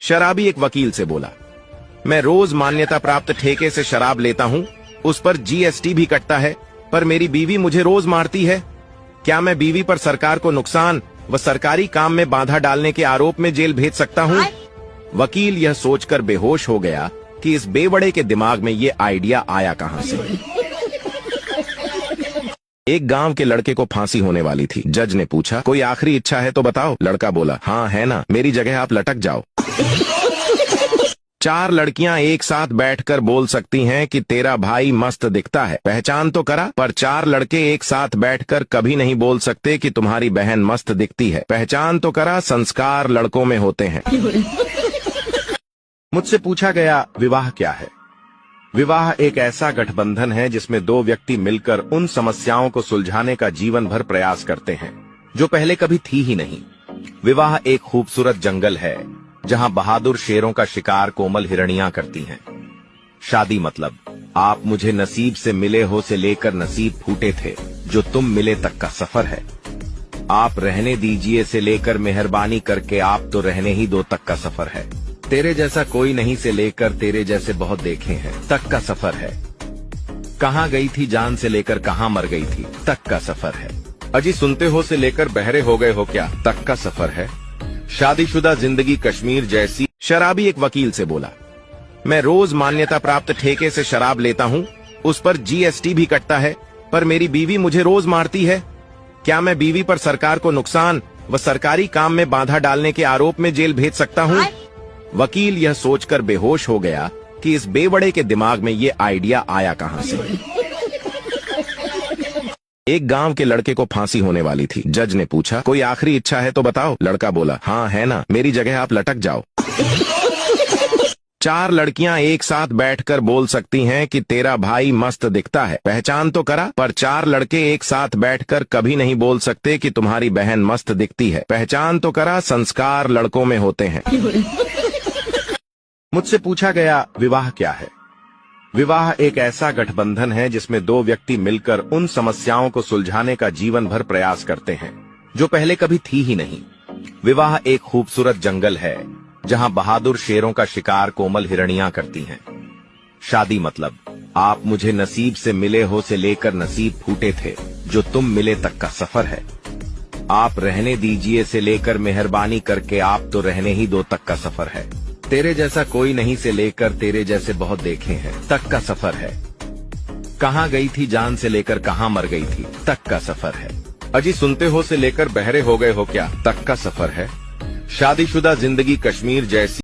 शराबी एक वकील से बोला, मैं रोज मान्यता प्राप्त ठेके से शराब लेता हूँ, उस पर जीएसटी भी कटता है, पर मेरी बीवी मुझे रोज मारती है। क्या मैं बीवी पर सरकार को नुकसान व सरकारी काम में बाधा डालने के आरोप में जेल भेज सकता हूँ? वकील यह सोचकर बेहोश हो गया कि इस बेवड़े के दिमाग में ये आइडिया आया कहाँ से। एक गांव के लड़के को फांसी होने वाली थी। जज ने पूछा, कोई आखिरी इच्छा है तो बताओ। लड़का बोला, हाँ है ना, मेरी जगह आप लटक जाओ। 4 लड़कियां एक साथ बैठकर बोल सकती हैं कि तेरा भाई मस्त दिखता है, पहचान तो करा। पर 4 लड़के एक साथ बैठकर कभी नहीं बोल सकते कि तुम्हारी बहन मस्त दिखती है, पहचान तो करा। संस्कार लड़कों में होते हैं। मुझसे पूछा गया, विवाह क्या है? विवाह एक ऐसा गठबंधन है जिसमें 2 व्यक्ति मिलकर उन समस्याओं को सुलझाने का जीवन भर प्रयास करते हैं जो पहले कभी थी ही नहीं। विवाह एक खूबसूरत जंगल है जहां बहादुर शेरों का शिकार कोमल हिरणियां करती हैं। शादी मतलब आप मुझे नसीब से मिले हो से लेकर नसीब फूटे थे जो तुम मिले तक का सफर है। आप रहने दीजिए से लेकर मेहरबानी करके आप तो रहने ही दो तक का सफर है। तेरे जैसा कोई नहीं से लेकर तेरे जैसे बहुत देखे हैं तक का सफर है। कहाँ गई थी जान से लेकर कहाँ मर गई थी तक का सफर है। अजी सुनते हो से लेकर बहरे हो गए हो क्या तक का सफर है। शादीशुदा जिंदगी कश्मीर जैसी। शराबी एक वकील से बोला, मैं रोज मान्यता प्राप्त ठेके से शराब लेता हूँ, उस पर जीएसटी भी कटता है, पर मेरी बीवी मुझे रोज मारती है। क्या मैं बीवी पर सरकार को नुकसान व सरकारी काम में बाधा डालने के आरोप में जेल भेज सकता हूँ? वकील यह सोचकर बेहोश हो गया कि इस बेवड़े के दिमाग में ये आइडिया आया कहाँ से। एक गांव के लड़के को फांसी होने वाली थी। जज ने पूछा, कोई आखिरी इच्छा है तो बताओ। लड़का बोला, हाँ है ना, मेरी जगह आप लटक जाओ। 4 लड़कियां एक साथ बैठकर बोल सकती हैं कि तेरा भाई मस्त दिखता है, पहचान तो करा। पर 4 लड़के एक साथ बैठकर कभी नहीं बोल सकते कि तुम्हारी बहन मस्त दिखती है, पहचान तो करा। संस्कार लड़कों में होते हैं। मुझसे पूछा गया, विवाह क्या है? विवाह एक ऐसा गठबंधन है जिसमें 2 व्यक्ति मिलकर उन समस्याओं को सुलझाने का जीवन भर प्रयास करते हैं जो पहले कभी थी ही नहीं। विवाह एक खूबसूरत जंगल है जहां बहादुर शेरों का शिकार कोमल हिरणियां करती हैं। शादी मतलब आप मुझे नसीब से मिले हो से लेकर नसीब फूटे थे जो तुम मिले तक का सफर है। आप रहने दीजिए से लेकर मेहरबानी करके आप तो रहने ही दो तक का सफर है। तेरे जैसा कोई नहीं से लेकर तेरे जैसे बहुत देखे हैं तक का सफर है। कहाँ गई थी जान से लेकर कहाँ मर गई थी तक का सफर है। अजी सुनते हो से लेकर बहरे हो गए हो क्या तक का सफर है। शादीशुदा जिंदगी कश्मीर जैसी।